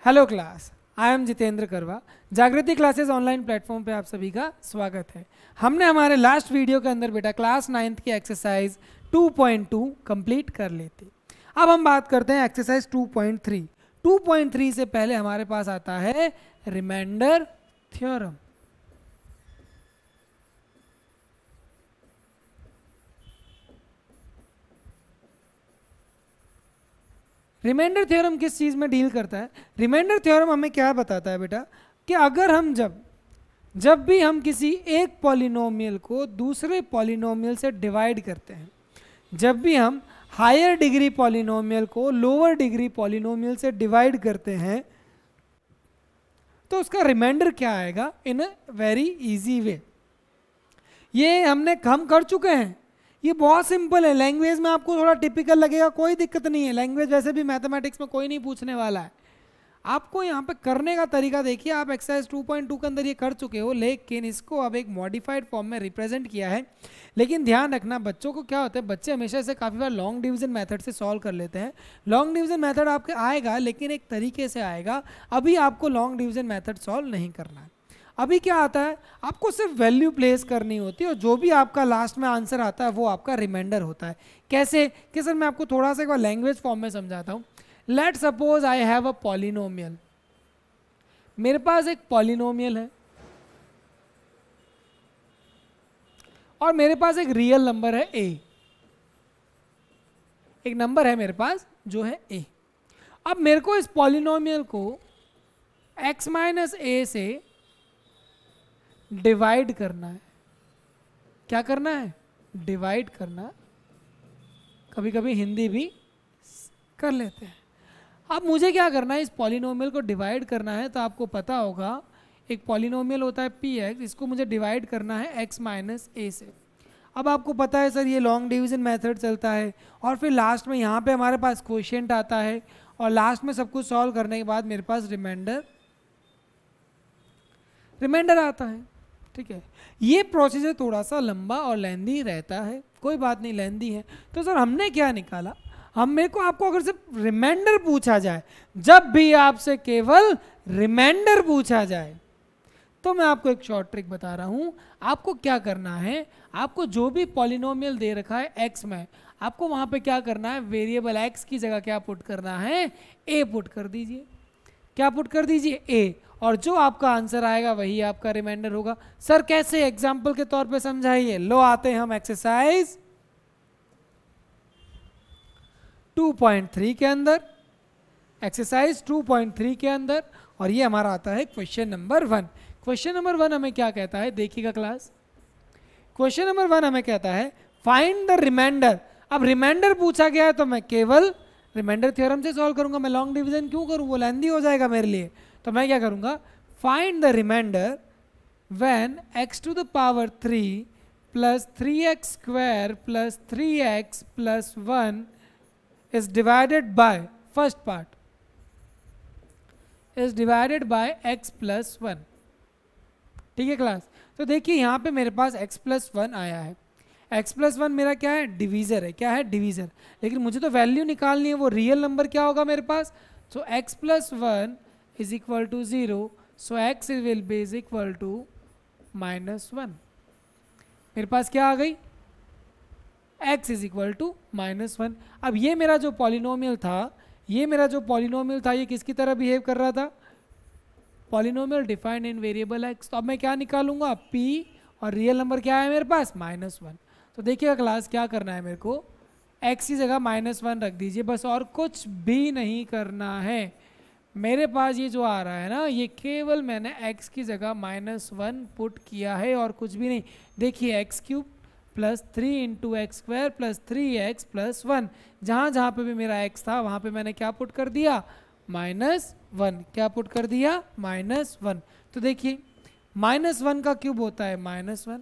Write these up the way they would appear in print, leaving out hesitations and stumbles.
Hello class, I am Jitendra करवा। जागृति classes online platform पे आप सभी का स्वागत है। हमने हमारे लास्ट वीडियो के अंदर बेटा क्लास 9th की एक्सरसाइज 2.2 कंप्लीट कर ली थी। अब हम बात करते हैं एक्सरसाइज 2.3। 2.3 से पहले हमारे पास आता है रिमाइंडर थ्योरम। रिमाइंडर थ्योरम किस चीज़ में डील करता है? रिमाइंडर थ्योरम हमें क्या बताता है बेटा कि अगर हम जब भी हम किसी एक पॉलिनोमियल को दूसरे पॉलिनोमियल से डिवाइड करते हैं, जब भी हम हायर डिग्री पॉलिनोमियल को लोअर डिग्री पॉलिनोमियल से डिवाइड करते हैं, तो उसका रिमाइंडर क्या आएगा इन अ वेरी इजी वे। ये हम कर चुके हैं। ये बहुत सिंपल है। लैंग्वेज में आपको थोड़ा टिपिकल लगेगा, कोई दिक्कत नहीं है। लैंग्वेज वैसे भी मैथमेटिक्स में कोई नहीं पूछने वाला है। आपको यहाँ पे करने का तरीका देखिए। आप एक्सरसाइज 2.2 के अंदर ये कर चुके हो, लेकिन इसको अब एक मॉडिफाइड फॉर्म में रिप्रेजेंट किया है। लेकिन ध्यान रखना, बच्चों को क्या होता है, बच्चे हमेशा से काफ़ी बार लॉन्ग डिवीजन मेथड से सॉल्व कर लेते हैं। लॉन्ग डिवीजन मेथड आपके आएगा, लेकिन एक तरीके से आएगा। अभी आपको लॉन्ग डिवीजन मेथड सॉल्व नहीं करना है। अभी क्या आता है, आपको सिर्फ वैल्यू प्लेस करनी होती है और जो भी आपका लास्ट में आंसर आता है वो आपका रिमाइंडर होता है। कैसे कि सर मैं आपको थोड़ा सा एक बार लैंग्वेज फॉर्म में समझाता हूँ। Let suppose I have a polynomial. मेरे पास एक पॉलिनोमियल है और मेरे पास एक रियल नंबर है a। एक नंबर है मेरे पास जो है a। अब मेरे को इस पॉलिनोमियल को x माइनस a से डिवाइड करना है। क्या करना है? डिवाइड करना। कभी कभी हिंदी भी कर लेते हैं। अब मुझे क्या करना है, इस पॉलिनोमियल को डिवाइड करना है। तो आपको पता होगा एक पॉलिनोमियल होता है px, इसको मुझे डिवाइड करना है x माइनस a से। अब आपको पता है सर ये लॉन्ग डिवीजन मेथड चलता है और फिर लास्ट में यहाँ पे हमारे पास क्वोशिएंट आता है और लास्ट में सब कुछ सॉल्व करने के बाद मेरे पास रिमाइंडर आता है। ठीक है, ये प्रोसीजर थोड़ा सा लंबा और लेंदी रहता है। कोई बात नहीं, लेंदी है। तो सर हमने क्या निकाला, मेरे को आपको अगर सिर्फ रिमाइंडर पूछा जाए, जब भी आपसे केवल रिमाइंडर पूछा जाए, तो मैं आपको एक शॉर्ट ट्रिक बता रहा हूं। आपको क्या करना है, आपको जो भी पॉलिनोमियल दे रखा है x में, आपको वहां पे क्या करना है, वेरिएबल x की जगह क्या पुट करना है, a पुट कर दीजिए। क्या पुट कर दीजिए? a। और जो आपका आंसर आएगा वही आपका रिमाइंडर होगा। सर कैसे? एग्जाम्पल के तौर पे समझाइए। लो आते हैं हम एक्सरसाइज 2.3 के अंदर। एक्सरसाइज 2.3 के अंदर, और ये हमारा आता है क्वेश्चन नंबर 1। क्वेश्चन नंबर 1 हमें क्या कहता है, देखिएगा क्लास। क्वेश्चन नंबर 1 हमें कहता है फाइंड द रिमाइंडर। अब रिमाइंडर पूछा गया है तो मैं केवल रिमाइंडर थ्योरम से सॉल्व करूंगा। मैं लॉन्ग डिवीजन क्यों करूं, वो लेंदी हो जाएगा मेरे लिए। तो मैं क्या करूंगा, find the remainder when x to the power 3 plus 3x square plus 3x plus 1 is divided by, first part is divided by x plus 1। ठीक है क्लास। तो देखिए यहाँ पे मेरे पास x plus 1 आया है। x plus 1 मेरा क्या है, डिवीजर है। क्या है? डिवीजर। लेकिन मुझे तो वैल्यू निकालनी है, वो रियल नंबर क्या होगा मेरे पास। सो x plus 1 is equal to 0, so x will be is equal to -1। मेरे पास क्या आ गई, x इज इक्वल टू -1। अब ये मेरा जो पॉलिनोमियल था, ये किसकी तरह बिहेव कर रहा था, polynomial defined in variable x। तो अब मैं क्या निकालूंगा, p, और रियल नंबर क्या है मेरे पास, -1। तो देखिएगा क्लास क्या करना है मेरे को, x की जगह -1 रख दीजिए बस, और कुछ भी नहीं करना है। मेरे पास ये जो आ रहा है ना, ये केवल मैंने x की जगह -1 पुट किया है और कुछ भी नहीं। देखिए x³ plus 3 into x square plus 3x plus 1, जहाँ जहाँ पे भी मेरा x था वहाँ पे मैंने क्या पुट कर दिया, -1। क्या पुट कर दिया, -1। तो देखिए -1 का क्यूब होता है -1,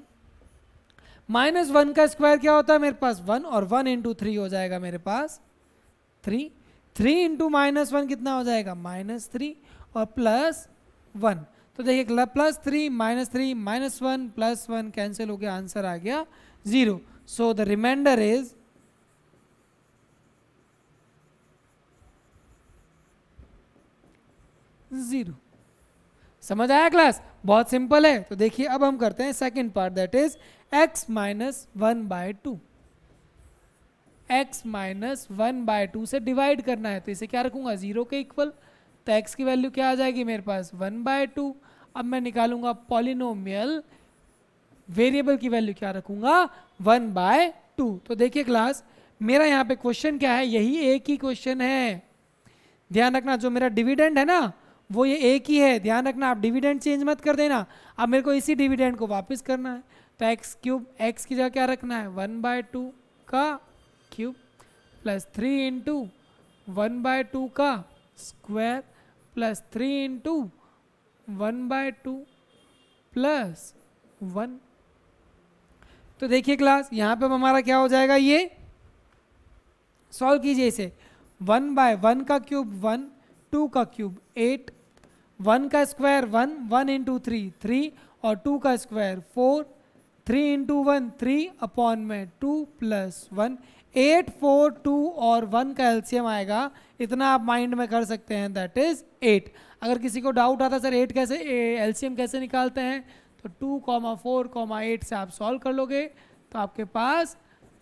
-1 का स्क्वायर क्या होता है मेरे पास 1, और 1 इंटू 3 हो जाएगा मेरे पास 3। 3 इंटू -1 कितना हो जाएगा, -3, और प्लस 1। तो देखिए प्लस 3 -3 -1 प्लस 1 कैंसिल हो गया, आंसर आ गया 0। So the remainder is 0। समझ आया क्लास? बहुत सिंपल है। तो देखिए अब हम करते हैं second part, that is x minus 1/2। x minus 1/2 से डिवाइड करना है, तो इसे क्या रखूंगा 0 के इक्वल। तो x की वैल्यू क्या आ जाएगी मेरे पास 1/2। अब मैं निकालूंगा पॉलिनोमियल, वेरिएबल की वैल्यू क्या रखूंगा 1/2। तो देखिए क्लास मेरा यहाँ पे क्वेश्चन क्या है, यही एक ही क्वेश्चन है। ध्यान रखना जो मेरा डिविडेंड है ना वो ये एक ही है, ध्यान रखना, आप डिविडेंड चेंज मत कर देना। अब मेरे को इसी डिविडेंड को वापस करना है, तो एक्स क्यूब, एक्स की जगह क्या रखना है 1/2 का क्यूब प्लस 3 इंटू 1/2 का स्क्वायर प्लस 3 इंटू 1/2 प्लस 1। तो देखिए क्लास यहाँ पे हमारा क्या हो जाएगा, ये सॉल्व कीजिए इसे। 1/1 का क्यूब 1, 2 का क्यूब 8, 1 का स्क्वायर 1, 1 इंटू 3 3, और 2 का स्क्वायर 4, 3 इंटू 1 3 अपॉन में 2 प्लस 1, 8 4 2 और 1 का एलसीएम आएगा, इतना आप माइंड में कर सकते हैं, दैट इज 8। अगर किसी को डाउट आता सर 8 कैसे एलसीएम कैसे निकालते हैं, तो 2, 4, 8 से आप सॉल्व कर लोगे तो आपके पास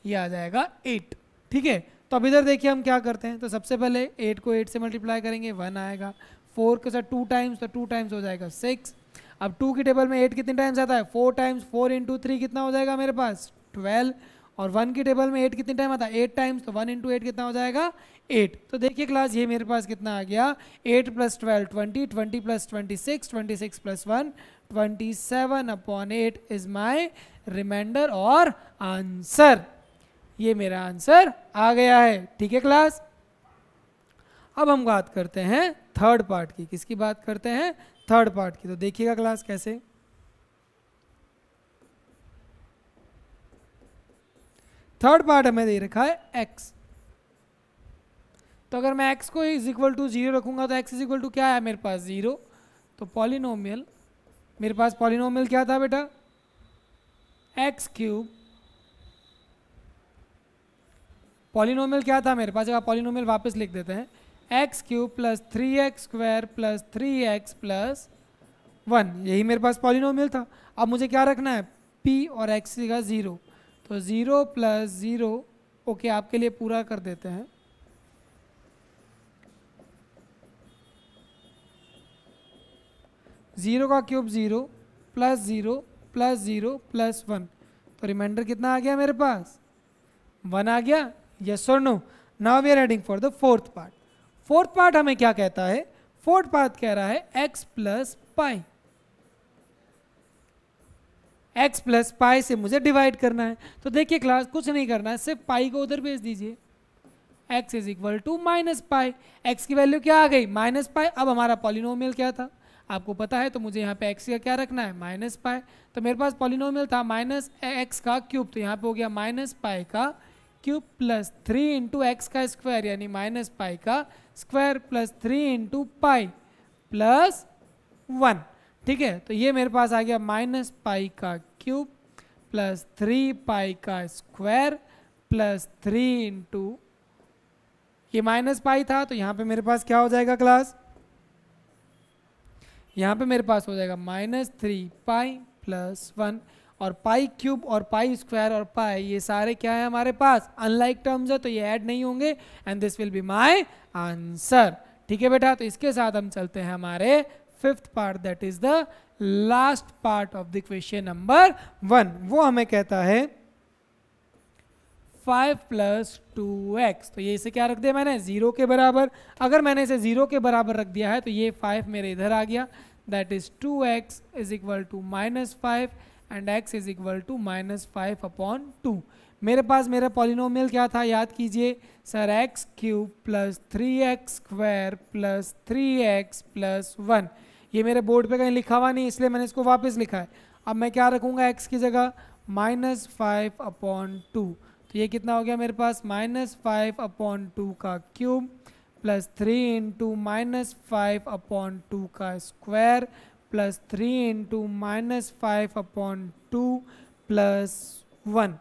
ये आ जाएगा 8। ठीक है, तो अब इधर देखिए हम क्या करते हैं, तो सबसे पहले 8 को 8 से मल्टीप्लाई करेंगे 1 आएगा, 4 के साथ 2 टाइम्स, तो 2 टाइम्स हो जाएगा 6। अब 2 की टेबल में 8 कितने टाइम्स आता है 4 टाइम्स, 4 इंटू 3 कितना हो जाएगा मेरे पास 12, और 1 की टेबल में 8 कितने टाइम आता है 8 टाइम्स, तो 1 इंटू 8 कितना हो जाएगा 8। तो देखिए क्लास ये मेरे पास कितना आ गया 8 plus 12 20, 20 plus 26, 26 plus 1 27 upon 8 is my remainder और आंसर। ये मेरा आंसर आ गया है। ठीक है क्लास, अब हम बात करते हैं थर्ड पार्ट की। किसकी बात करते हैं, थर्ड पार्ट की। तो देखिएगा क्लास कैसे, थर्ड पार्ट हमें दे रखा है x। तो अगर मैं x को इज इक्वल टू 0 रखूंगा तो x इज इक्वल टू क्या है मेरे पास 0। तो पॉलिनोमियल, मेरे पास पॉलिनोमियल क्या था बेटा x क्यूब, पॉलिनोमियल क्या था मेरे पास, अगर पॉलिनोमियल वापस लिख देते हैं x cube plus 3x square plus 3x plus 1, यही मेरे पास पॉलिनोमियल था। अब मुझे क्या रखना है p और x का 0, तो 0 प्लस 0, ओके आपके लिए पूरा कर देते हैं, जीरो का क्यूब 0 प्लस 0 प्लस 0 प्लस 1, तो रिमाइंडर कितना आ गया मेरे पास 1 आ गया। यस और no. Now we are heading for the fourth part. Fourth part हमें क्या कहता है, फोर्थ पार्ट कह रहा है x plus pi, x plus pi से मुझे डिवाइड करना है। तो देखिए क्लास कुछ नहीं करना है, सिर्फ पाई को उधर भेज दीजिए, x is equal to minus pi, x की वैल्यू क्या आ गई माइनस पाई। अब हमारा पॉलिनोमियल क्या था आपको पता है, तो मुझे यहाँ पे x का क्या रखना है माइनस पाई। तो मेरे पास पॉलिनोमियल था माइनस एक्स का क्यूब, तो यहाँ पे हो गया माइनस पाई का क्यूब प्लस 3 इंटू एक्स का स्क्वायर, यानी माइनस पाई का square plus 3 into pi plus 1। ठीक है, तो ये मेरे पास आ गया माइनस पाई का क्यूब प्लस 3 पाई का स्क्वायर प्लस 3 इंटू, ये माइनस पाई था तो यहाँ पे मेरे पास क्या हो जाएगा क्लास, यहाँ पे मेरे पास हो जाएगा -3 पाई प्लस 1, और पाई क्यूब और पाई स्क्वायर और पाई ये सारे क्या है हमारे पास अनलाइक टर्म्स है, तो ये ऐड नहीं होंगे, and this will be my answer. ठीक है बेटा, तो इसके साथ हम चलते हैं हमारे fifth part, that is the last part of the question number 1। वो हमें कहता है 5 प्लस 2x, तो ये इसे क्या रख दिया मैंने 0 के बराबर। अगर मैंने इसे 0 के बराबर रख दिया है तो ये 5 मेरे इधर आ गया, that is 2x is equal to -5 and x is equal to -5 upon 2। मेरे पास मेरा पॉलिनोमियल क्या था याद कीजिए sir, x cube plus 3x square plus 3x plus 1। ये मेरे बोर्ड पे कहीं लिखा हुआ नहीं इसलिए मैंने इसको वापस लिखा है। अब मैं क्या रखूँगा x की जगह -5 अपॉन 2, तो ये कितना हो गया मेरे पास -5 अपॉन 2 का क्यूब प्लस 3 इंटू -5 अपॉन 2 का square plus 3 into -5 upon 2 plus 1।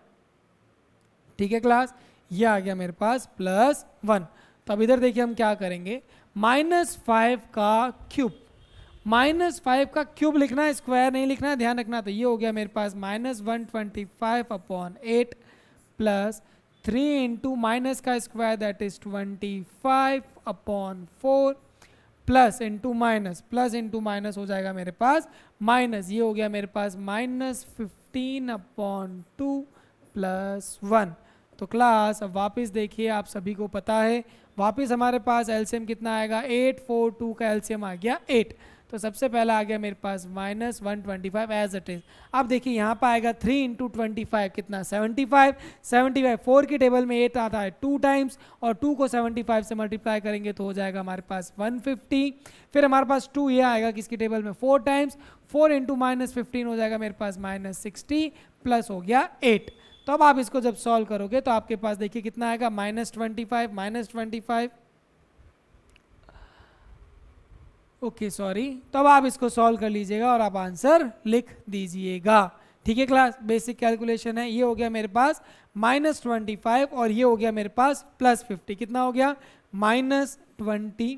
ठीक है क्लास, ये आ गया मेरे पास +1। तो अब इधर देखिए हम क्या करेंगे, -5 का क्यूब, -5 का क्यूब लिखना है, स्क्वायर नहीं लिखना है, ध्यान रखना। तो ये हो गया मेरे पास -125/8 प्लस 3 इंटू माइनस का square that is 25/4 plus into minus हो जाएगा मेरे पास माइनस, ये हो गया मेरे पास -15/2 प्लस 1। तो क्लास अब वापस देखिए, आप सभी को पता है वापस हमारे पास एलसीएम कितना आएगा, 8 4 2 का एलसीएम आ गया 8। तो सबसे पहला आ गया मेरे पास -125 एज इट इज। अब देखिए यहाँ पर आएगा 3 इंटू 25 कितना 75, 4 की टेबल में 8 आता है 2 टाइम्स, और 2 को 75 से मल्टीप्लाई करेंगे तो हो जाएगा हमारे पास 150। फिर हमारे पास 2 ये आएगा किसकी टेबल में 4 टाइम्स, 4 इंटू -15 हो जाएगा मेरे पास -60 प्लस हो गया 8। तो अब आप इसको जब सॉल्व करोगे तो आपके पास देखिए कितना आएगा -25 ओके सॉरी। तो अब आप इसको सॉल्व कर लीजिएगा और आप आंसर लिख दीजिएगा। ठीक है क्लास, बेसिक कैलकुलेशन है। ये हो गया मेरे पास -25 और ये हो गया मेरे पास +50, कितना हो गया -20,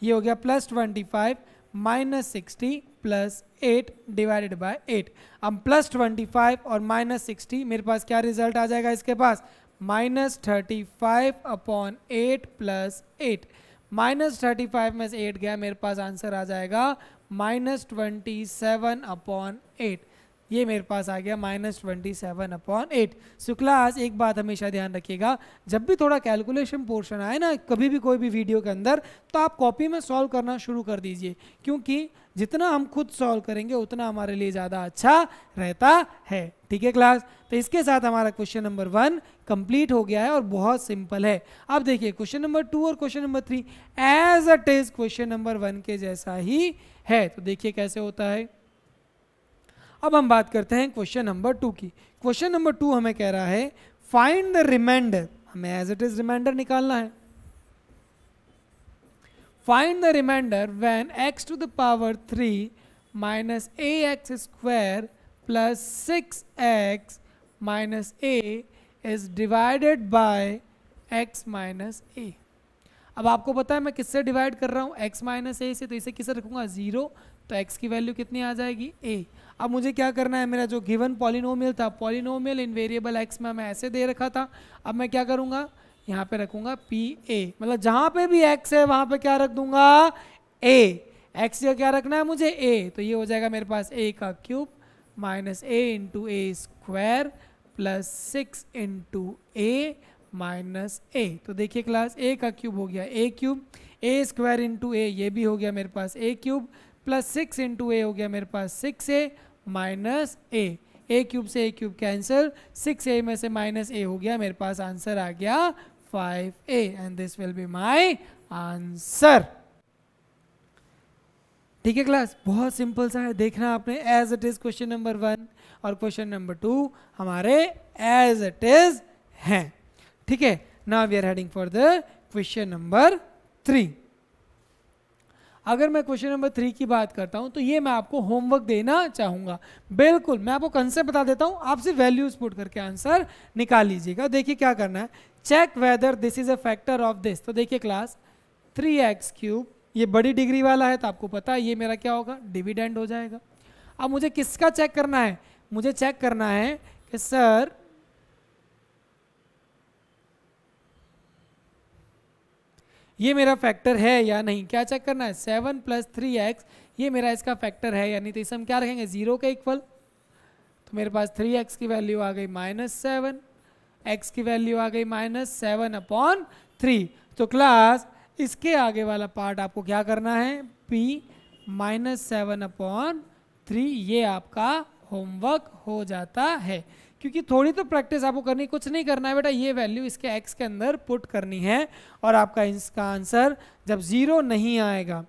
ये हो गया +25 -60 प्लस 8 डिवाइडेड बाय 8। अब +25 और -60 मेरे पास क्या रिजल्ट आ जाएगा इसके पास -35/8 प्लस 8, -35 में से 8 गया, मेरे पास आंसर आ जाएगा -27/8। ये मेरे पास आ गया -27/8। सो क्लास एक बात हमेशा ध्यान रखिएगा, जब भी थोड़ा कैलकुलेशन पोर्शन आए ना कभी भी कोई भी वीडियो के अंदर, तो आप कॉपी में सॉल्व करना शुरू कर दीजिए, क्योंकि जितना हम खुद सॉल्व करेंगे उतना हमारे लिए ज़्यादा अच्छा रहता है। ठीक है क्लास, तो इसके साथ हमारा क्वेश्चन नंबर 1 कंप्लीट हो गया है और बहुत सिंपल है। अब देखिए क्वेश्चन नंबर 2 और question number 3 as it is question number 1 के जैसा ही है। तो देखिए कैसे होता है। अब हम बात करते हैं क्वेश्चन नंबर 2 की। क्वेश्चन नंबर 2 हमें कह रहा है फाइंड द रिमाइंडर, हमें एज इट इज रिमाइंडर निकालना है। Find the remainder when x to the power 3 minus ax square plus 6x minus a is divided by x minus a। अब आपको पता है मैं किससे डिवाइड कर रहा हूँ, x माइनस ए से, तो इसे किसे रखूँगा 0, तो x की वैल्यू कितनी आ जाएगी a। अब मुझे क्या करना है, मेरा जो गिवन पॉलिनोमियल था, पॉलिनोमियल इन वेरिएबल x में मैं ऐसे दे रखा था, अब मैं क्या करूँगा यहाँ पे रखूँगा pa, मतलब जहाँ पे भी x है वहाँ पे क्या रख दूंगा a, x का क्या रखना है मुझे a, तो ये हो जाएगा मेरे पास a का cube minus a into A square plus 6 into A minus A. तो देखिए क्लास a का क्यूब हो गया a cube, a square into A ये भी हो गया मेरे पास a cube, plus 6 into A हो गया मेरे पास 6a माइनस a क्यूब से a क्यूब कैंसिल, 6a में से माइनस a हो गया, मेरे पास आंसर आ गया 5a and this will be my answer. ठीक है क्लास, बहुत सिंपल सा है, देखना आपने as it is question number 1 और क्वेश्चन नंबर 2 हमारे एज इट इज हैं। ठीक है, now we are heading for the question number 3। अगर मैं क्वेश्चन नंबर 3 की बात करता हूं तो ये मैं आपको होमवर्क देना चाहूंगा। बिल्कुल, मैं आपको कंसेप्ट बता देता हूं, आप सिर्फ वैल्यूज पुट करके आंसर निकाल लीजिएगा। देखिए क्या करना है, check whether this is a factor of this. तो देखिए क्लास 3x क्यूब ये बड़ी डिग्री वाला है, तो आपको पता है ये मेरा क्या होगा डिविडेंड हो जाएगा। अब मुझे किसका चेक करना है, मुझे चेक करना है कि सर ये मेरा फैक्टर है या नहीं, क्या चेक करना है 7 + 3x ये मेरा इसका फैक्टर है या नहीं। तो इसे हम क्या रखेंगे 0 के इक्वल, तो मेरे पास 3x की वैल्यू आ गई -7, x की वैल्यू आ गई -7/3। तो क्लास इसके आगे वाला पार्ट आपको क्या करना है p -7/3, ये आपका होमवर्क हो जाता है। क्योंकि थोड़ी तो प्रैक्टिस आपको करनी, कुछ नहीं करना है बेटा, ये वैल्यू इसके x के अंदर पुट करनी है और आपका इसका आंसर जब 0 नहीं आएगा।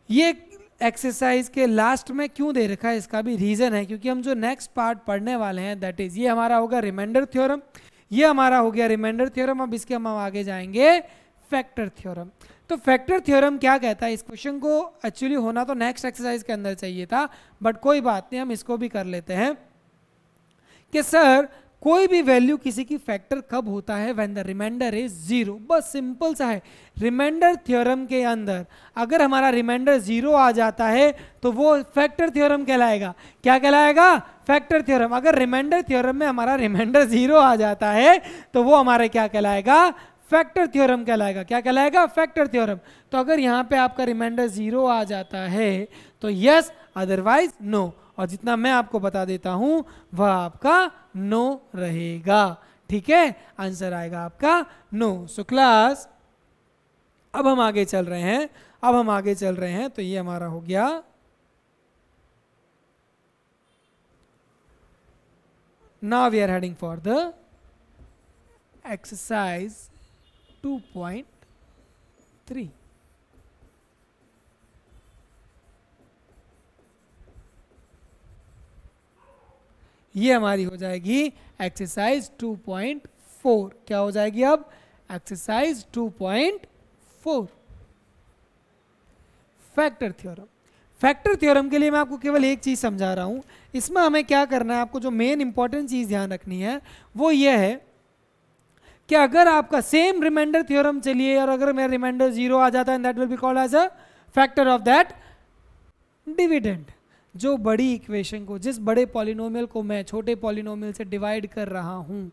ये एक्सरसाइज के लास्ट में क्यों दे रखा है इसका भी रीज़न है, क्योंकि हम जो नेक्स्ट पार्ट पढ़ने वाले हैं दैट इज ये हमारा होगा रिमाइंडर थ्योरम, ये हमारा हो गया रिमाइंडर थ्योरम। अब इसके हम आगे जाएंगे फैक्टर थ्योरम। तो फैक्टर थ्योरम क्या कहता है, इस क्वेश्चन को एक्चुअली होना तो नेक्स्ट एक्सरसाइज के अंदर चाहिए था, बट कोई बात नहीं, हम इसको भी कर लेते हैं कि सर कोई भी वैल्यू किसी की फैक्टर कब होता है, when the remainder is zero. बस सिंपल सा है। रिमाइंडर थ्योरम के अंदर अगर हमारा रिमाइंडर जीरो आ जाता है तो वो फैक्टर थ्योरम कहलाएगा। क्या कहलाएगा? Factor theorem. अगर रिमाइंडर थ्योरम में हमारा रिमाइंडर जीरो आ जाता है तो वो हमारे क्या कहलाएगा? फैक्टर थ्योरम कहलाएगा। क्या कहलाएगा? Factor theorem. तो अगर यहाँ पे आपका रिमाइंडर जीरो आ जाता है तो यस, अदरवाइज नो। और जितना मैं आपको बता देता हूं वह आपका नो रहेगा। ठीक है, आंसर आएगा आपका नो। सो क्लास अब हम आगे चल रहे हैं। तो ये हमारा हो गया now we are heading for the exercise 2.3। ये हमारी हो जाएगी एक्सरसाइज 2.4। क्या हो जाएगी अब? Exercise 2.4 factor theorem. Factor theorem के लिए मैं आपको केवल एक चीज समझा रहा हूं। इसमें हमें क्या करना है, आपको जो मेन इंपॉर्टेंट चीज ध्यान रखनी है वो ये है कि अगर आपका सेम रिमाइंडर थ्योरम चलिए और अगर मेरा रिमाइंडर जीरो आ जाता है, that will be called as a factor of that dividend. जो बड़ी इक्वेशन को, जिस बड़े पॉलिनोमियल को मैं छोटे पॉलिनोमियल से डिवाइड कर रहा हूं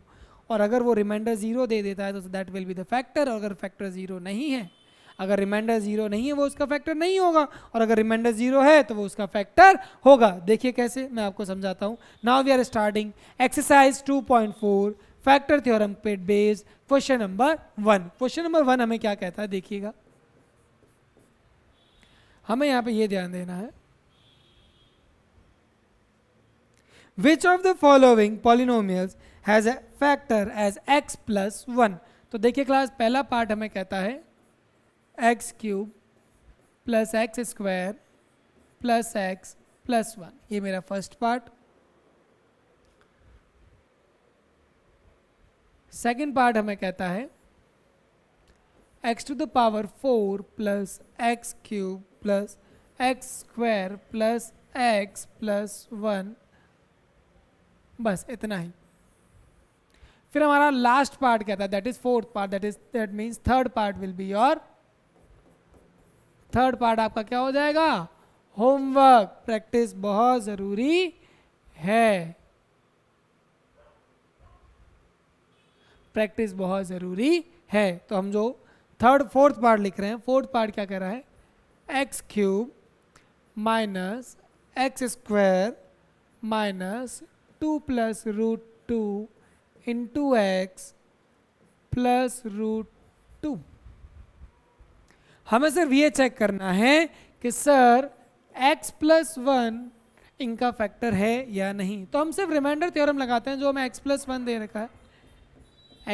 और अगर वो रिमाइंडर जीरो दे देता है तो that will be the factor. और अगर फैक्टर जीरो नहीं है, अगर रिमाइंडर जीरो नहीं है वो उसका फैक्टर नहीं होगा, और अगर रिमाइंडर जीरो है तो वो उसका फैक्टर होगा। देखिए कैसे, मैं आपको समझाता हूं। Now we are starting exercise 2.4 factor theorem पे based question number 1। Question number 1 हमें क्या कहता है, देखिएगा। हमें यहां पे ये ध्यान देना है, which of the following polynomials has a factor as x plus 1। तो देखिए क्लास, पहला पार्ट हमें कहता है x cube plus x square plus x plus 1। ये मेरा फर्स्ट पार्ट। सेकेंड पार्ट हमें कहता है x to the power 4 plus x cube plus x square plus x plus 1। बस इतना ही। फिर हमारा लास्ट पार्ट कहता है, that is fourth part, that means third part will be your, third part आपका क्या हो जाएगा? होमवर्क। प्रैक्टिस बहुत जरूरी है, प्रैक्टिस बहुत जरूरी है। तो हम जो फोर्थ पार्ट लिख रहे हैं, फोर्थ पार्ट क्या कह रहा है? X cube minus x square minus 2 plus root 2 into x plus root 2। हमें सिर्फ ये चेक करना है कि सर x प्लस 1 इनका फैक्टर है या नहीं। तो हम सिर्फ रिमाइंडर थ्योरम लगाते हैं जो हमें x प्लस 1 दे रखा है।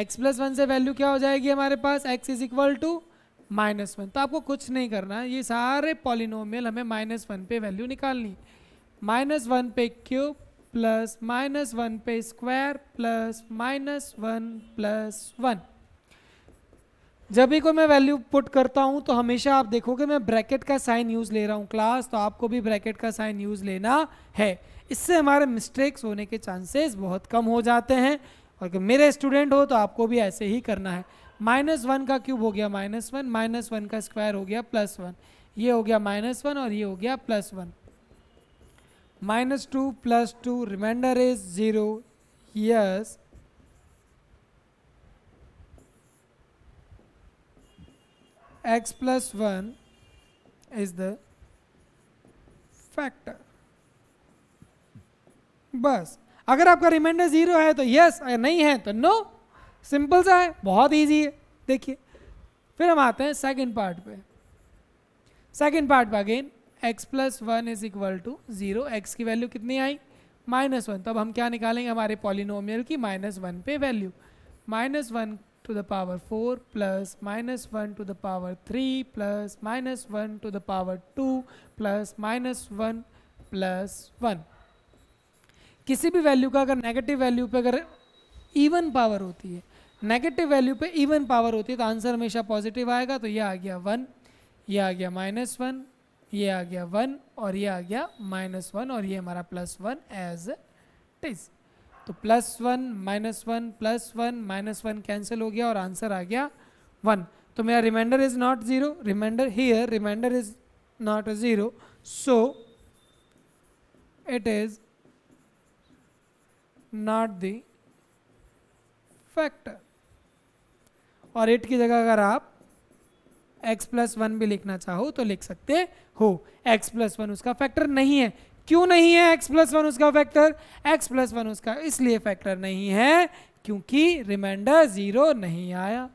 x प्लस 1 से वैल्यू क्या हो जाएगी हमारे पास? x is equal to -1। तो आपको कुछ नहीं करना है, ये सारे पॉलिनोमियल हमें -1 पे वैल्यू निकालनी। -1 पे क्यूब प्लस -1 पे स्क्वायर प्लस -1 प्लस 1। जब भी कोई मैं वैल्यू पुट करता हूं तो हमेशा आप देखोगे मैं ब्रैकेट का साइन यूज ले रहा हूं क्लास, तो आपको भी ब्रैकेट का साइन यूज लेना है। इससे हमारे मिस्टेक्स होने के चांसेस बहुत कम हो जाते हैं। और अगर मेरे स्टूडेंट हो तो आपको भी ऐसे ही करना है। -1 का क्यूब हो गया -1, -1 का स्क्वायर हो गया +1, ये हो गया -1 और ये हो गया +1। -2 + 2 remainder is 0। Yes, x plus 1 is the factor। बस, अगर आपका रिमाइंडर 0 है तो यस, अगर नहीं है तो नो। सिंपल सा है, बहुत इजी है। देखिए फिर हम आते हैं सेकंड पार्ट पे। सेकंड पार्ट पे again x plus 1 is equal to 0। X की वैल्यू कितनी आई? -1। तब हम क्या निकालेंगे? हमारे पॉलिनोमियल की -1 पे value. -1 to the power 4 plus -1 to the power 3 plus -1 to the power 2 plus -1 plus 1। किसी भी वैल्यू का अगर नेगेटिव वैल्यू पे अगर इवन पावर होती है, नेगेटिव वैल्यू पे इवन पावर होती है तो आंसर हमेशा पॉजिटिव आएगा। तो ये आ गया 1, ये आ गया -1, ये आ गया 1 और ये आ गया -1 और ये हमारा +1 एज इट इज। तो +1 -1 +1 -1 कैंसिल हो गया और आंसर आ गया 1। तो मेरा remainder is not 0, remainder here remainder is not 0, so it is not the factor. और 8 की जगह अगर आप x+1 भी लिखना चाहो तो लिख सकते हो। x+1 उसका फैक्टर नहीं है। क्यों नहीं है x+1 उसका फैक्टर? x+1 उसका इसलिए फैक्टर नहीं है क्योंकि रिमाइंडर 0 नहीं आया।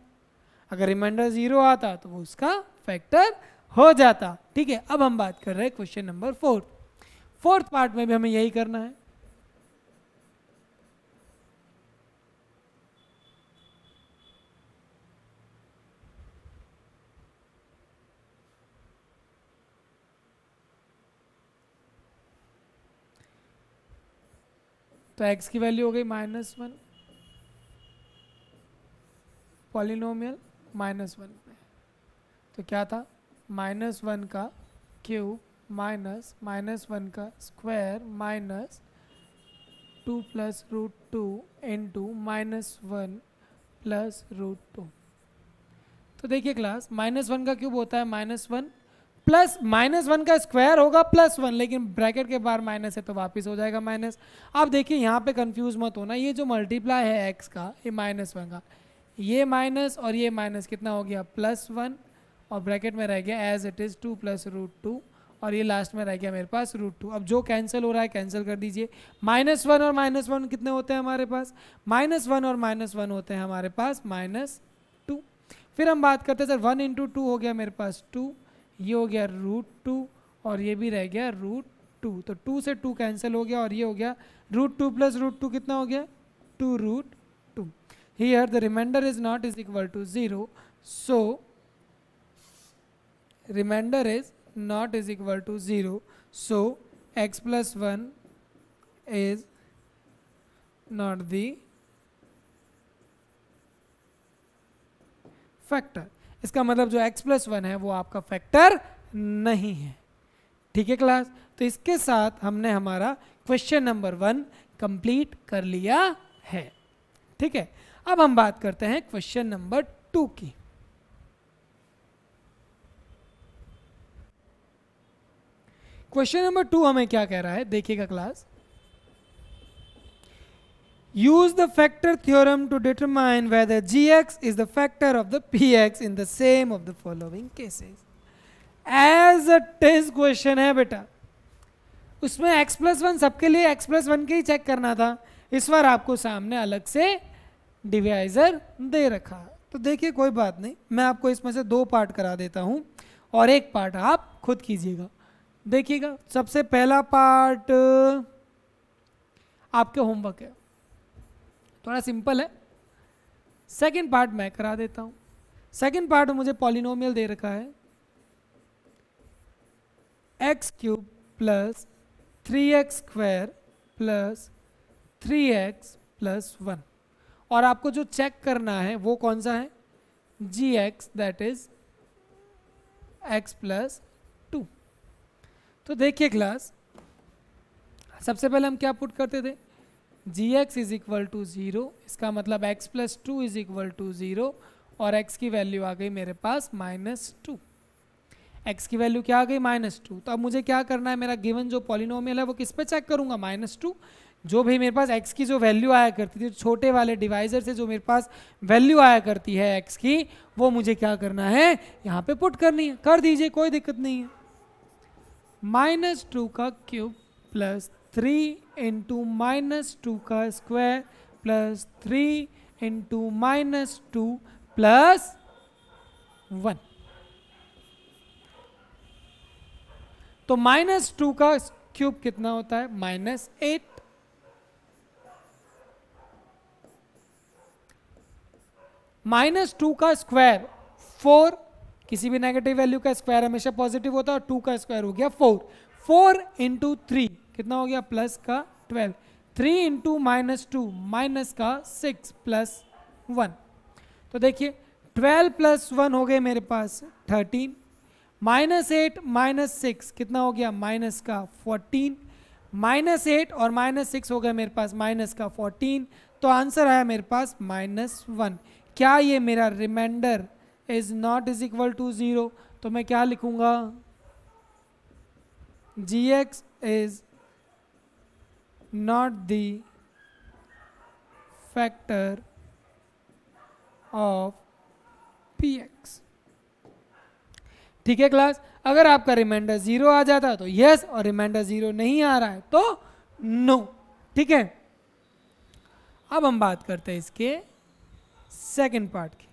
अगर रिमाइंडर 0 आता तो वो उसका फैक्टर हो जाता। ठीक है, अब हम बात कर रहे हैं क्वेश्चन नंबर 4। फोर्थ पार्ट में भी हमें यही करना है। तो x की वैल्यू हो गई -1, पॉलिनोमियल -1 पे, तो क्या था -1 का क्यूब माइनस -1 का स्क्वायर माइनस 2 + √2 इंटू -1 + √2। तो देखिए क्लास, -1 का क्यूब होता है -1 प्लस -1 का स्क्वायर होगा +1, लेकिन ब्रैकेट के बाहर माइनस है तो वापस हो जाएगा माइनस। अब देखिए यहाँ पे कंफ्यूज मत होना, ये जो मल्टीप्लाई है x का, ये -1 का, ये माइनस और ये माइनस कितना हो गया +1, और ब्रैकेट में रह गया एज इट इज़ 2 + √2, और ये लास्ट में रह गया मेरे पास √2। अब जो कैंसिल हो रहा है कैंसिल कर दीजिए। -1 और -1 कितने होते हैं हमारे पास? -1 और -1 होते हैं हमारे पास -2। फिर हम बात करते हैं सर 1 × 2 हो गया मेरे पास 2, ये हो गया √2 और ये भी रह गया √2, तो 2 से 2 कैंसिल हो गया और ये हो गया √2 + √2 कितना हो गया 2√2। Here the remainder is not is equal to 0, so remainder is not is equal to 0, so x+1 is not the factor। इसका मतलब जो x+1 है वो आपका फैक्टर नहीं है। ठीक है क्लास, तो इसके साथ हमने हमारा क्वेश्चन नंबर 1 कंप्लीट कर लिया है। ठीक है, अब हम बात करते हैं क्वेश्चन नंबर 2 की। क्वेश्चन नंबर 2 हमें क्या कह रहा है, देखिएगा class. Use the factor theorem to determine whether gx is the factor of the px in the same of the following cases. As a test question है बेटा, उसमें x+1 सबके लिए x+1 के ही चेक करना था। इस बार आपको सामने अलग से डिवाइजर दे रखा। तो देखिए कोई बात नहीं, मैं आपको इसमें से 2 पार्ट करा देता हूं और 1 पार्ट आप खुद कीजिएगा। देखिएगा, सबसे पहला पार्ट आपके होमवर्क है, थोड़ा सिंपल है। सेकंड पार्ट मैं करा देता हूं। सेकंड पार्ट में मुझे पॉलिनोमियल दे रखा है x³ + 3x² + 3x + 1, और आपको जो चेक करना है वो कौन सा है, gx, दैट इज x+2। तो देखिए क्लास, सबसे पहले हम क्या पुट करते थे, gx इज इक्वल टू 0, इसका मतलब x+2 इज इक्वल टू 0, और x की वैल्यू आ गई मेरे पास -2। x की वैल्यू क्या आ गई -2। तो अब मुझे क्या करना है, मेरा गिवन जो पॉलिनोमियल है वो किस पे चेक करूंगा, -2। जो भी मेरे पास x की जो वैल्यू आया करती थी, छोटे वाले डिवाइजर से जो मेरे पास वैल्यू आया करती है x की, वो मुझे क्या करना है, यहाँ पे पुट करनी है। कर दीजिए, कोई दिक्कत नहीं है। -2 का क्यूब प्लस 3 × -2 का स्क्वायर प्लस 3 × -2 प्लस 1। तो -2 का क्यूब कितना होता है, -8। -2 का स्क्वायर 4, किसी भी नेगेटिव वैल्यू का स्क्वायर हमेशा पॉजिटिव होता है, और 2 का स्क्वायर हो गया 4। 4 × 3 कितना हो गया, प्लस का 12। 3 × -2 माइनस का 6 प्लस 1। तो देखिए 12 + 1 हो गए मेरे पास 13, -8 -6 कितना हो गया, माइनस का 14, -8 और -6 हो गया मेरे पास माइनस का 14, तो आंसर आया मेरे पास -1। क्या ये मेरा remainder is not is equal to 0? तो मैं क्या लिखूंगा, gx is not the factor of px। ठीक है क्लास, अगर आपका रिमाइंडर 0 आ जाता तो यस, और रिमाइंडर 0 नहीं आ रहा है तो नो। ठीक है, अब हम बात करते हैं इसके सेकंड पार्ट की।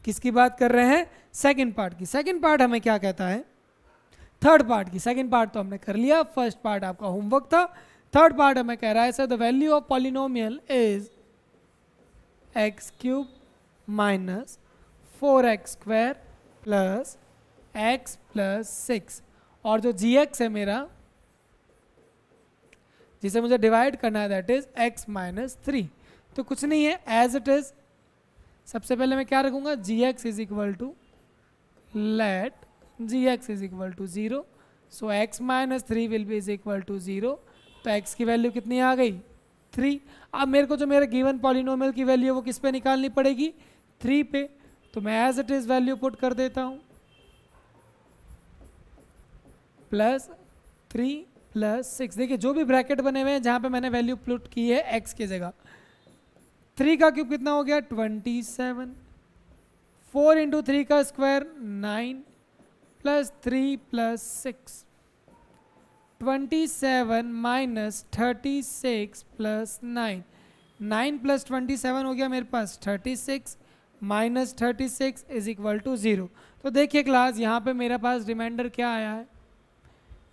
किसकी बात कर रहे हैं? सेकंड पार्ट की। सेकंड पार्ट हमें क्या कहता है? थर्ड पार्ट की। सेकंड पार्ट तो हमने कर लिया, फर्स्ट पार्ट आपका होमवर्क था। थर्ड पार्ट हमें कह रहा है sir the value of polynomial is x³ minus 4x² plus x plus 6, और जो gx है मेरा जिसे मुझे डिवाइड करना है दैट इज x माइनस 3। तो कुछ नहीं है, एज इट इज सबसे पहले मैं क्या रखूंगा, gx is equal to let gx is equal to 0, so x minus 3 will be is equal to 0। तो x की वैल्यू कितनी आ गई? 3। अब मेरे को जो मेरा गिवन पॉलिनोमियल की वैल्यू है वो किस पे निकालनी पड़ेगी? 3 पे। तो मैं as it is value put कर देता हूँ, प्लस 3 प्लस 6। देखिए जो भी ब्रैकेट बने हुए हैं जहाँ पे मैंने वैल्यू पुट की है x की जगह, 3 का क्यूब कितना हो गया? 27। 4 इंटू 3 का square 9 plus 3 plus 6, 27 minus 36 plus 9, 9 plus 27 हो गया मेरे पास 36, माइनस 36 इज इक्वल टू 0। तो देखिए क्लास यहाँ पे मेरे पास रिमाइंडर क्या आया है,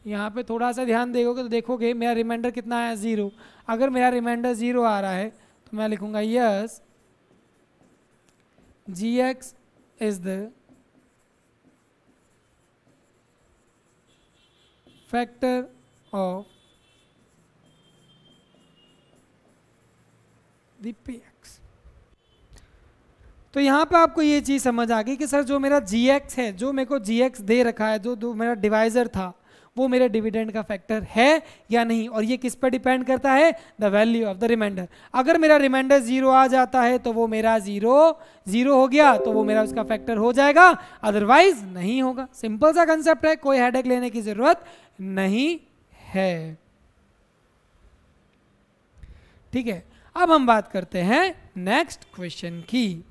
यहाँ पे थोड़ा सा ध्यान देखोगे तो देखोगे मेरा रिमाइंडर कितना आया? 0। अगर मेरा रिमाइंडर 0 आ रहा है तो मैं लिखूंगा yes gx is the factor of the px। तो यहाँ पे आपको ये चीज़ समझ आ गई कि सर जो मेरा gx है, जो मेरे को gx दे रखा है, जो मेरा डिवाइजर था वो मेरे डिविडेंड का फैक्टर है या नहीं, और ये किस पर डिपेंड करता है? The value of the remainder. अगर मेरा रिमाइंडर 0 आ जाता है तो वो मेरा 0 हो गया, तो वो मेरा उसका फैक्टर हो जाएगा, अदरवाइज नहीं होगा। सिंपल सा कंसेप्ट है, कोई हेडेक लेने की जरूरत नहीं है। ठीक है, अब हम बात करते हैं नेक्स्ट क्वेश्चन की।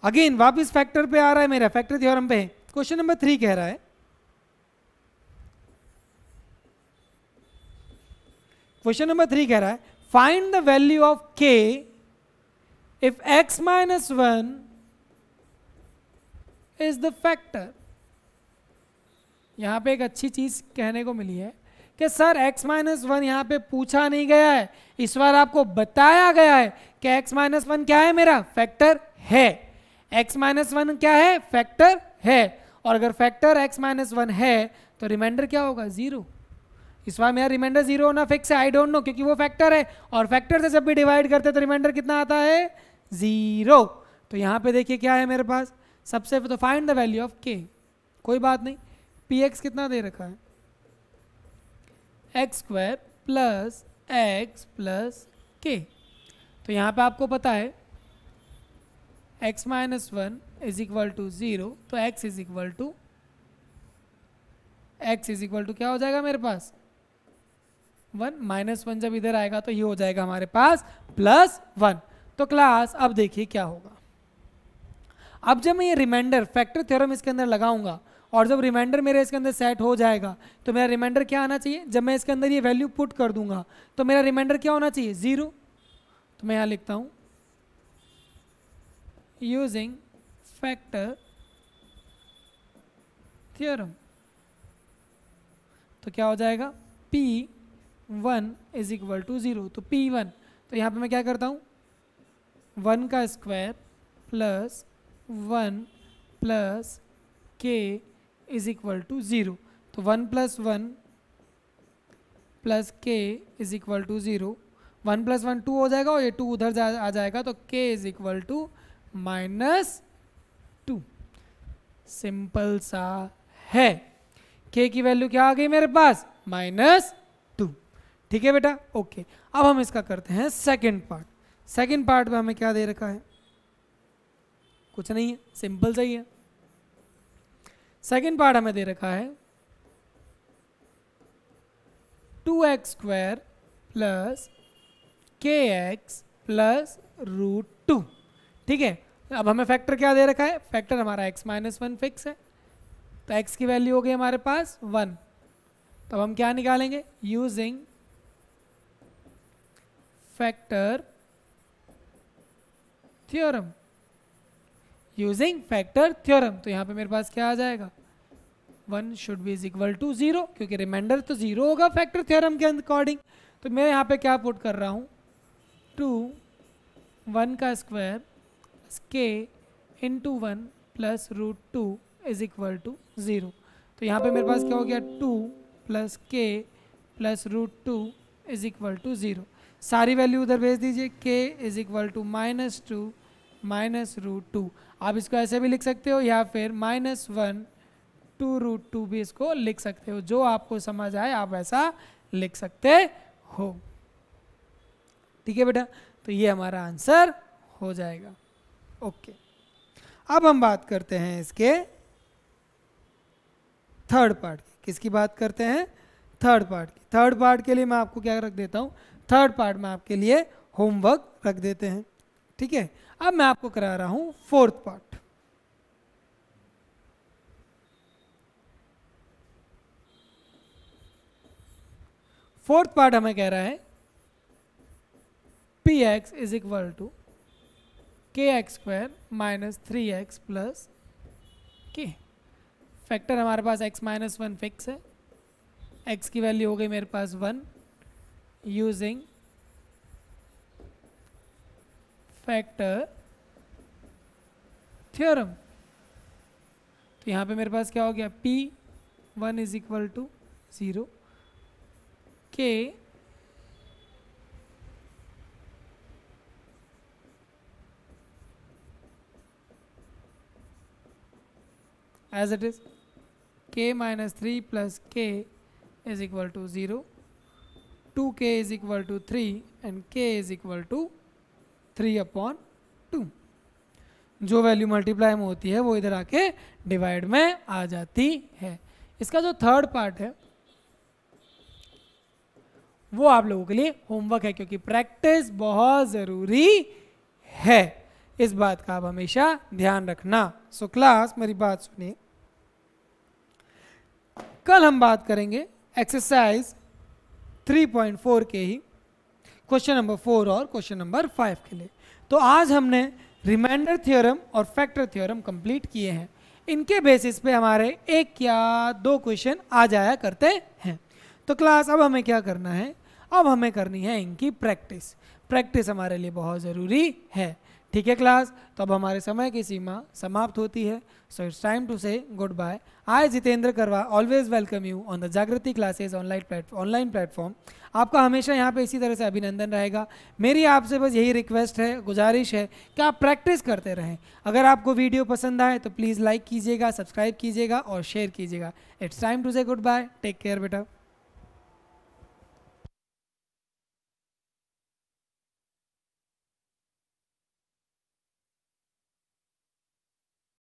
अगेन वापस फैक्टर पे आ रहा है, मेरा फैक्टर थ्योरम पे है। क्वेश्चन नंबर 3 कह रहा है, क्वेश्चन नंबर 3 कह रहा है find the value of k if x minus 1 is the factor. यहां पे एक अच्छी चीज कहने को मिली है कि सर x माइनस 1 यहाँ पे पूछा नहीं गया है, इस बार आपको बताया गया है कि x माइनस 1 क्या है? मेरा फैक्टर है। x माइनस 1 क्या है? फैक्टर है। और अगर फैक्टर x माइनस 1 है तो रिमाइंडर क्या होगा? 0। इस बार मेरा रिमाइंडर 0 होना फिक्स है, आई डोंट नो, क्योंकि वो फैक्टर है, और फैक्टर से जब भी डिवाइड करते हैं तो रिमाइंडर कितना आता है? 0। तो यहाँ पे देखिए क्या है मेरे पास, सबसे तो find the value of k। कोई बात नहीं, px कितना दे रखा है? x² plus x plus k। तो यहाँ पे आपको पता है x minus 1 is equal to 0, तो x इज इक्वल टू क्या हो जाएगा मेरे पास? 1। माइनस 1 जब इधर आएगा तो ये हो जाएगा हमारे पास +1। तो क्लास अब देखिए क्या होगा। अब जब मैं ये रिमाइंडर फैक्टर थ्योरम इसके अंदर लगाऊंगा और जब रिमाइंडर मेरे इसके अंदर सेट हो जाएगा तो मेरा रिमाइंडर क्या आना चाहिए? जब मैं इसके अंदर ये वैल्यू पुट कर दूंगा तो मेरा रिमाइंडर क्या होना चाहिए? 0। तो मैं यहाँ लिखता हूँ यूजिंग फैक्टर थ्योरम। तो क्या हो जाएगा? P1 is equal to 0। तो P1, तो यहाँ पे मैं क्या करता हूँ 1 का square plus 1 plus k is equal to 0। तो 1 plus 1 plus k is equal to 0। 1 plus 1 2 हो जाएगा और ये 2 उधर आ जाएगा, तो k is equal to -2। Simple सा है। k की वैल्यू क्या आ गई मेरे पास? -2। ठीक है बेटा, ओके। अब हम इसका करते हैं सेकंड पार्ट। सेकंड पार्ट में हमें क्या दे रखा है? कुछ नहीं है, सिंपल सही है। सेकंड पार्ट हमें दे रखा है 2x² प्लस kx प्लस √2। ठीक है, अब हमें फैक्टर क्या दे रखा है? फैक्टर हमारा x-1 फिक्स है, तो x की वैल्यू हो गई हमारे पास 1। तो हम क्या निकालेंगे? Using factor theorem. Using factor theorem, तो यहाँ पे मेरे पास क्या आ जाएगा? 1 should be is equal to 0, क्योंकि रिमाइंडर तो 0 होगा फैक्टर थ्योरम के अकॉर्डिंग। तो मैं यहाँ पे क्या पुट कर रहा हूँ? 2 1 का square k into 1 plus √2 is equal to 0। तो यहाँ पे मेरे पास क्या हो गया? 2 plus k plus √2 is equal to 0। सारी वैल्यू उधर भेज दीजिए। k is equal to -2 minus √2। आप इसको ऐसे भी लिख सकते हो, या फिर -1 2 √2 भी इसको लिख सकते हो। जो आपको समझ आए आप ऐसा लिख सकते हो। ठीक है बेटा, तो ये हमारा आंसर हो जाएगा। ओके, अब हम बात करते हैं इसके थर्ड पार्ट की। किसकी बात करते हैं? थर्ड पार्ट की। थर्ड पार्ट के लिए मैं आपको क्या रख देता हूँ? थर्ड पार्ट में आपके लिए होमवर्क रख देते हैं। ठीक है, अब मैं आपको करा रहा हूँ फोर्थ पार्ट। फोर्थ पार्ट हमें कह रहा है px is equal to kx² minus 3x plus k। Factor हमारे पास x-1 फिक्स है, x की वैल्यू हो गई मेरे पास 1। यूजिंग फैक्टर थ्योरम, तो यहाँ पे मेरे पास क्या हो गया? p1 is equal to 0, k as it is, k minus 3 plus k is equal to 0, 2k is equal to 3 and k is equal to 3/2। जो वैल्यू मल्टीप्लाई में होती है वो इधर आके डिवाइड में आ जाती है। इसका जो थर्ड पार्ट है वो आप लोगों के लिए होमवर्क है, क्योंकि प्रैक्टिस बहुत ज़रूरी है। इस बात का आप हमेशा ध्यान रखना। सो क्लास मेरी बात सुनिए, कल हम बात करेंगे एक्सरसाइज 3.4 के ही क्वेश्चन नंबर 4 और क्वेश्चन नंबर 5 के लिए। तो आज हमने रिमाइंडर थ्योरम और फैक्टर थ्योरम कंप्लीट किए हैं। इनके बेसिस पे हमारे 1 या 2 क्वेश्चन आ जाया करते हैं। तो क्लास अब हमें क्या करना है? अब हमें करनी है इनकी प्रैक्टिस। प्रैक्टिस हमारे लिए बहुत ज़रूरी है। ठीक है क्लास, तो अब हमारे समय की सीमा समाप्त होती है। सो इट्स टाइम टू से गुड बाय। आई जितेंद्र करवा always welcome you on the जागृति क्लासेस ऑनलाइन प्लेटफॉर्म। आपका हमेशा यहाँ पे इसी तरह से अभिनंदन रहेगा। मेरी आपसे बस यही रिक्वेस्ट है, गुजारिश है कि आप प्रैक्टिस करते रहें। अगर आपको वीडियो पसंद आए तो प्लीज़ लाइक कीजिएगा, सब्सक्राइब कीजिएगा और शेयर कीजिएगा। इट्स टाइम टू से गुड बाय। टेक केयर बेटा।